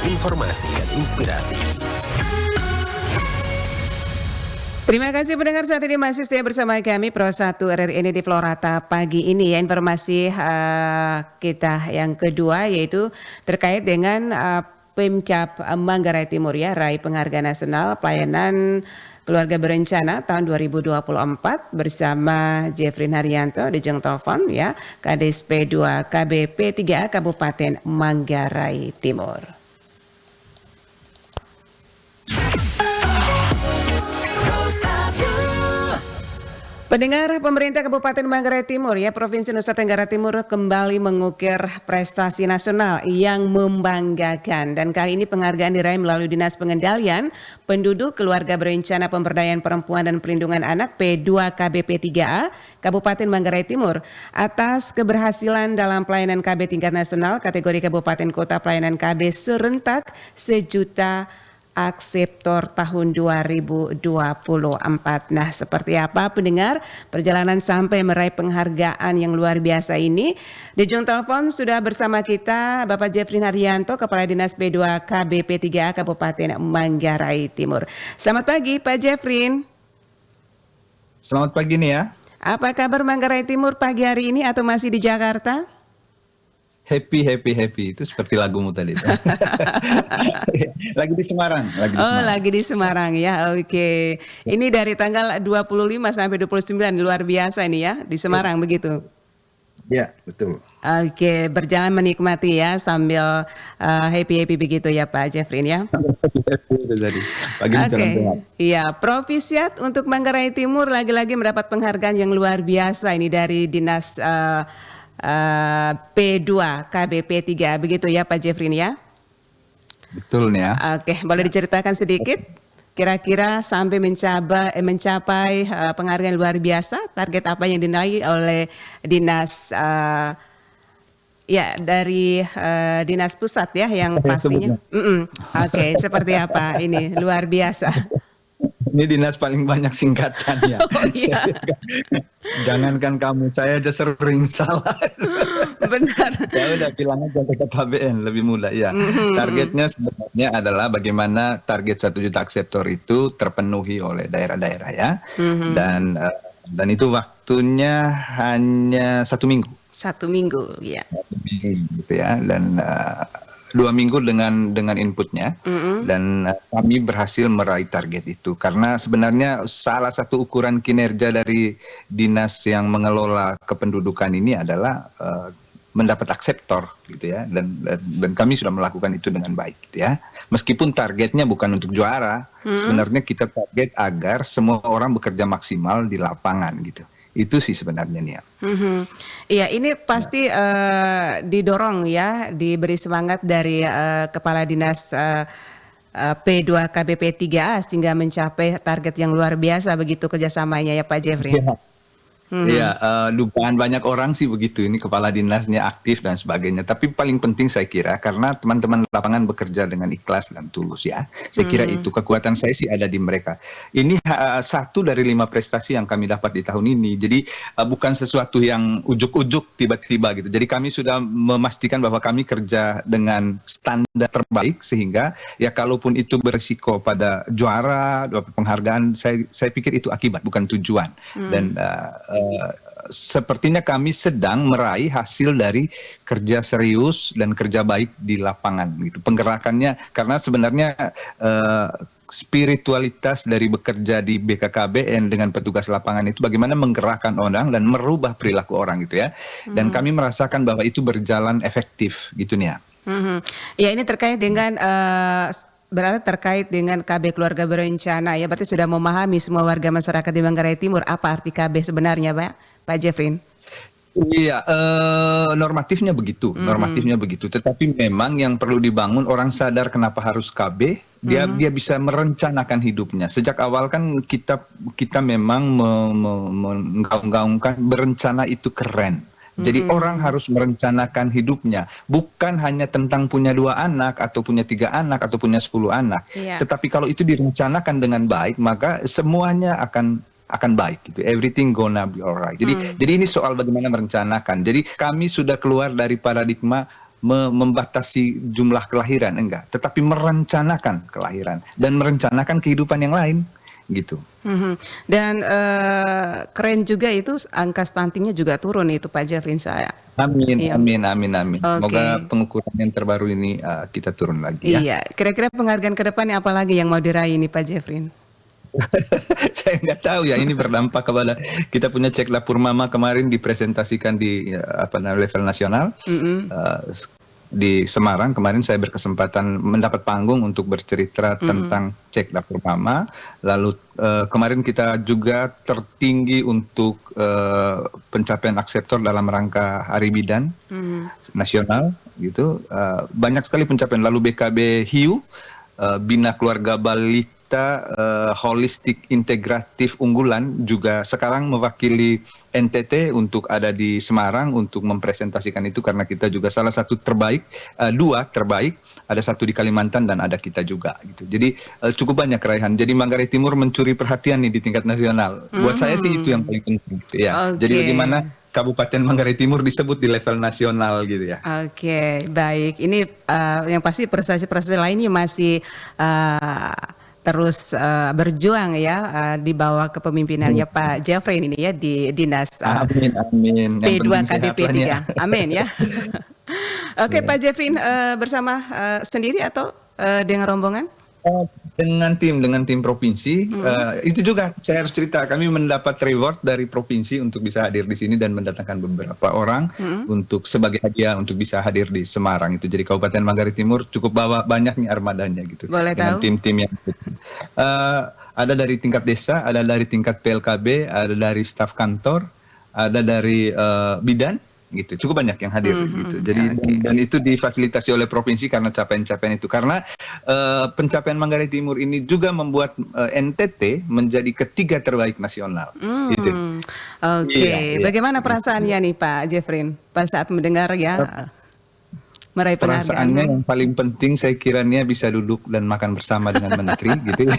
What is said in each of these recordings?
informasi dan inspirasi. Terima kasih pendengar, saat ini masih setia bersama kami Pro 1 RRI ini di Florata pagi ini ya. Informasi kita yang kedua yaitu terkait dengan Pemkab Manggarai Timur ya, raih penghargaan nasional pelayanan keluarga berencana tahun 2024 bersama Jeffrey Haryanto di Jeng Telepon ya, Kades P2 KBP 3A Kabupaten Manggarai Timur. Pendengar, pemerintah Kabupaten Manggarai Timur ya, Provinsi Nusa Tenggara Timur kembali mengukir prestasi nasional yang membanggakan. Dan kali ini penghargaan diraih melalui Dinas Pengendalian Penduduk, Keluarga Berencana, Pemberdayaan Perempuan dan Perlindungan Anak P2 KBP 3A Kabupaten Manggarai Timur atas keberhasilan dalam pelayanan KB tingkat nasional kategori Kabupaten Kota Pelayanan KB serentak sejuta akseptor tahun 2024. Nah, seperti apa pendengar perjalanan sampai meraih penghargaan yang luar biasa ini? Di ujung telepon sudah bersama kita Bapak Jeffrey Haryanto, Kepala Dinas P2 KBP 3A Kabupaten Manggarai Timur. Selamat pagi Pak Jeffrey. Selamat pagi nih ya. Apa kabar Manggarai Timur pagi hari ini atau masih di Jakarta? Happy itu seperti lagumu tadi. Lagi di Semarang. Lagi di Semarang ya, oke. Ini dari tanggal 25 sampai 29, luar biasa ini ya, di Semarang begitu? Ya, betul. Oke, berjalan menikmati ya, sambil happy begitu ya Pak Jeffrey ya? Oke, iya, Provisiat untuk Manggarai Timur lagi-lagi mendapat penghargaan yang luar biasa ini dari Dinas P2 KBP 3 begitu ya Pak Jeffrey ya? Betul nih ya. Oke, boleh diceritakan sedikit kira-kira sampai mencapai penghargaan luar biasa, target apa yang dinaiki oleh dinas dari dinas pusat ya yang pastinya. Oke, seperti apa ini luar biasa. Ini dinas paling banyak singkatannya. Oh iya. Jangankan kamu, saya aja sering salah. Benar. Ya udah bilang aja KBN lebih mudah ya. Targetnya sebenarnya adalah bagaimana target 1 juta akseptor itu terpenuhi oleh daerah-daerah ya. Dan itu waktunya hanya 1 minggu. 1 minggu ya. 1 minggu gitu ya, dan 2 minggu dengan inputnya, dan kami berhasil meraih target itu karena sebenarnya salah satu ukuran kinerja dari dinas yang mengelola kependudukan ini adalah mendapat akseptor gitu ya, dan kami sudah melakukan itu dengan baik gitu ya. Meskipun targetnya bukan untuk juara, sebenarnya kita target agar semua orang bekerja maksimal di lapangan gitu. Itu sih sebenarnya nih ya. Iya, ini pasti didorong ya, diberi semangat dari Kepala Dinas P2 KBP 3A sehingga mencapai target yang luar biasa begitu kerjasamanya ya Pak Jeffrey. Iya, dugaan banyak orang sih begitu, ini kepala dinasnya aktif dan sebagainya. Tapi paling penting saya kira karena teman-teman lapangan bekerja dengan ikhlas dan tulus ya. Saya kira itu kekuatan saya sih ada di mereka. Ini 1 dari 5 prestasi yang kami dapat di tahun ini. Jadi bukan sesuatu yang ujuk-ujuk tiba-tiba gitu. Jadi kami sudah memastikan bahwa kami kerja dengan standar terbaik sehingga ya kalaupun itu berisiko pada juara, penghargaan, saya pikir itu akibat bukan tujuan. Dan sepertinya kami sedang meraih hasil dari kerja serius dan kerja baik di lapangan gitu. Penggerakannya karena sebenarnya spiritualitas dari bekerja di BKKBN dengan petugas lapangan itu bagaimana menggerakkan orang dan merubah perilaku orang gitu ya. Dan kami merasakan bahwa itu berjalan efektif gitu nih ya. Ya, ini terkait dengan berarti terkait dengan KB Keluarga Berencana ya, berarti sudah memahami semua warga masyarakat di Manggarai Timur apa arti KB sebenarnya Pak Jeffrey? Iya, normatifnya begitu, Tetapi memang yang perlu dibangun orang sadar kenapa harus KB, dia bisa merencanakan hidupnya. Sejak awal kan kita memang menggaung-gaungkan berencana itu keren. Jadi orang harus merencanakan hidupnya, bukan hanya tentang punya 2 anak atau punya 3 anak atau punya 10 anak. Tetapi kalau itu direncanakan dengan baik, maka semuanya akan baik gitu. Everything gonna be alright. Jadi ini soal bagaimana merencanakan. Jadi kami sudah keluar dari paradigma membatasi jumlah kelahiran, enggak, tetapi merencanakan kelahiran dan merencanakan kehidupan yang lain, gitu. Dan keren juga itu angka stuntingnya juga turun itu Pak Jeffrey saya. Amin, Iya. amin, amin, amin. Semoga Oke. pengukuran yang terbaru ini kita turun lagi ya. Iya, kira-kira penghargaan ke depannya apa lagi yang mau diraih ini Pak Jeffrey? Saya nggak tahu ya, ini berdampak kepada kita punya cek dapur mama kemarin dipresentasikan di level nasional. Di Semarang kemarin saya berkesempatan mendapat panggung untuk bercerita tentang cek dapur mama. Lalu kemarin kita juga tertinggi untuk pencapaian akseptor dalam rangka Hari Bidan nasional gitu. Banyak sekali pencapaian. Lalu BKB Hiu, Bina Keluarga Balita Holistik Integratif Unggulan juga sekarang mewakili NTT untuk ada di Semarang untuk mempresentasikan itu, karena kita juga salah satu terbaik, dua terbaik, ada satu di Kalimantan dan ada kita juga gitu. Jadi cukup banyak raihan. Jadi Manggarai Timur mencuri perhatian nih di tingkat nasional. Buat saya sih itu yang paling penting gitu ya. Oke. Jadi bagaimana Kabupaten Manggarai Timur disebut di level nasional gitu ya. Oke, baik. Ini yang pasti prestasi-prestasi lainnya masih terus berjuang ya di bawah kepemimpinannya Pak Jeffrey ini ya di Dinas Amin, amin. Yang penting sehat P2KDP 3. lah ya. Amin ya. Oke, Pak Jeffrey bersama sendiri atau dengan rombongan? Dengan tim provinsi, itu juga saya harus cerita, kami mendapat reward dari provinsi untuk bisa hadir di sini dan mendatangkan beberapa orang untuk sebagai hadiah untuk bisa hadir di Semarang itu. Jadi Kabupaten Manggarai Timur cukup bawa banyak nih armadanya gitu. Boleh dengan tahu? tim-tim yang ada dari tingkat desa, ada dari tingkat PLKB, ada dari staf kantor, ada dari bidan gitu, cukup banyak yang hadir gitu. Jadi dan itu difasilitasi oleh provinsi karena capaian-capaian itu, karena pencapaian Manggarai Timur ini juga membuat NTT menjadi ketiga terbaik nasional. Gitu. Oke, Iya. bagaimana perasaannya nih Pak Jeffrey pada saat mendengar ya meraih Perasaannya penghargaan? yang paling penting saya kiranya bisa duduk dan makan bersama dengan menteri gitu.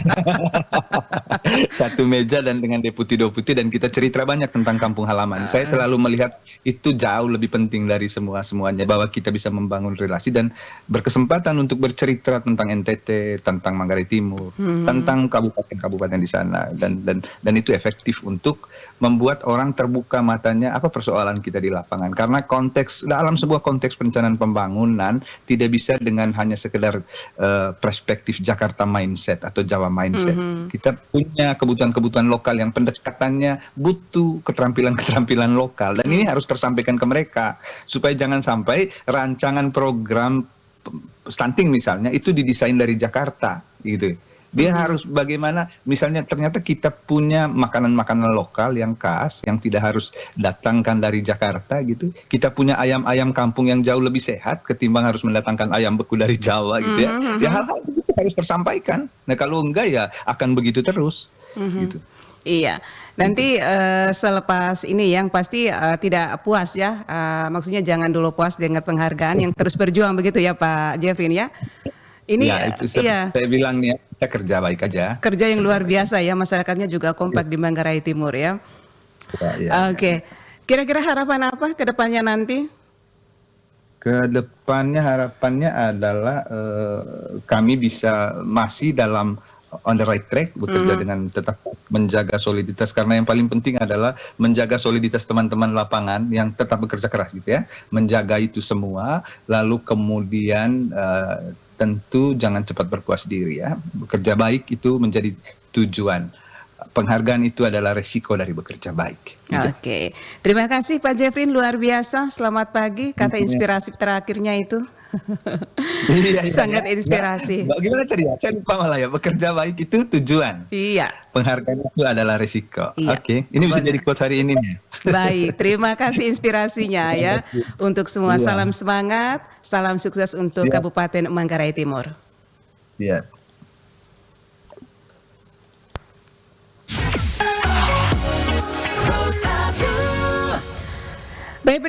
Satu meja dan dengan deputi dan kita cerita banyak tentang kampung halaman. Saya selalu melihat itu jauh lebih penting dari semuanya, bahwa kita bisa membangun relasi dan berkesempatan untuk bercerita tentang NTT, tentang Manggarai Timur, tentang kabupaten-kabupaten di sana, dan itu efektif untuk membuat orang terbuka matanya apa persoalan kita di lapangan. Karena dalam sebuah konteks perencanaan pembangunan tidak bisa dengan hanya sekedar perspektif Jakarta mindset atau Jawa mindset. Kita punya kebutuhan-kebutuhan lokal yang pendekatannya butuh keterampilan-keterampilan lokal, dan ini harus tersampaikan ke mereka supaya jangan sampai rancangan program stunting misalnya itu didesain dari Jakarta gitu. Dia harus bagaimana, misalnya ternyata kita punya makanan-makanan lokal yang khas, yang tidak harus datangkan dari Jakarta gitu. Kita punya ayam-ayam kampung yang jauh lebih sehat ketimbang harus mendatangkan ayam beku dari Jawa gitu ya. Ya hal-hal itu harus tersampaikan. Nah kalau enggak ya akan begitu terus gitu. Iya, nanti selepas ini yang pasti tidak puas ya, maksudnya jangan dulu puas dengan penghargaan, yang terus berjuang begitu ya Pak Jeffrey ya. Ini ya, itu saya bilang nih, kita kerja baik aja. Kerja yang luar biasa ya, masyarakatnya juga kompak di Manggarai Timur ya. Oke. Kira-kira harapan apa ke depannya nanti? Ke depannya harapannya adalah kami bisa masih dalam on the right track, bekerja dengan tetap menjaga soliditas, karena yang paling penting adalah menjaga soliditas teman-teman lapangan yang tetap bekerja keras gitu ya, menjaga itu semua, lalu kemudian tentu jangan cepat berpuas diri ya, bekerja baik itu menjadi tujuan. Penghargaan itu adalah resiko dari bekerja baik. Gitu. Oke, terima kasih Pak Jeffrey, luar biasa. Selamat pagi, kata inspirasi terakhirnya itu. Sangat inspirasi. Bagaimana tadi ya? Saya lupa malah ya, bekerja baik itu tujuan. Iya. Penghargaan itu adalah resiko. Iya. Oke, ini bisa jadi quote hari ini nih. Baik, terima kasih inspirasinya ya. Untuk semua salam semangat, salam sukses untuk Kabupaten Manggarai Timur. Siap. Baik,